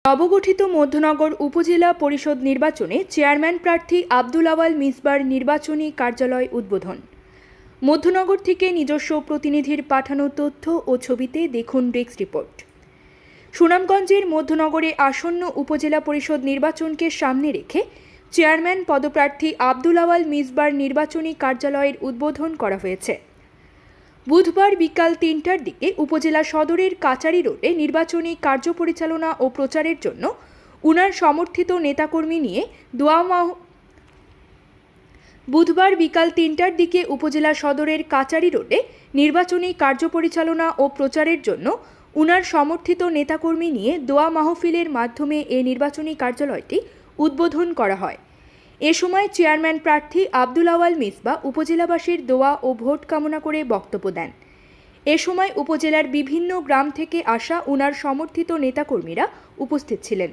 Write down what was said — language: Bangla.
নবগঠিত মধ্যনগর উপজেলা পরিষদ নির্বাচনে চেয়ারম্যান প্রার্থী আব্দুল আওয়াল মিসবার নির্বাচনী কার্যালয় উদ্বোধন। মধ্যনগর থেকে নিজস্ব প্রতিনিধির পাঠানো তথ্য ও ছবিতে দেখুন ডেস্ক রিপোর্ট। সুনামগঞ্জের মধ্যনগরে আসন্ন উপজেলা পরিষদ নির্বাচনকে সামনে রেখে চেয়ারম্যান পদপ্রার্থী আব্দুল আওয়াল মিসবার নির্বাচনী কার্যালয়ের উদ্বোধন করা হয়েছে। বুধবার বিকাল ৩টার দিকে উপজেলা সদরের কাচারি রোডে নির্বাচনী কার্য পরিচালনা ও প্রচারের জন্য উনার সমর্থিত নেতাকর্মী নিয়ে বুধবার বিকাল ৩টার দিকে উপজেলা সদরের কাচারি রোডে নির্বাচনী কার্য পরিচালনা ও প্রচারের জন্য উনার সমর্থিত নেতাকর্মী নিয়ে দোয়া মাহফিলের মাধ্যমে এই নির্বাচনী কার্যালয়টি উদ্বোধন করা হয়। এ সময় চেয়ারম্যান প্রার্থী আব্দুল আওয়াল মিসবা উপজেলাবাসীর দোয়া ও ভোট কামনা করে বক্তব্য দেন। এ সময় উপজেলার বিভিন্ন গ্রাম থেকে আসা উনার সমর্থিত নেতাকর্মীরা উপস্থিত ছিলেন।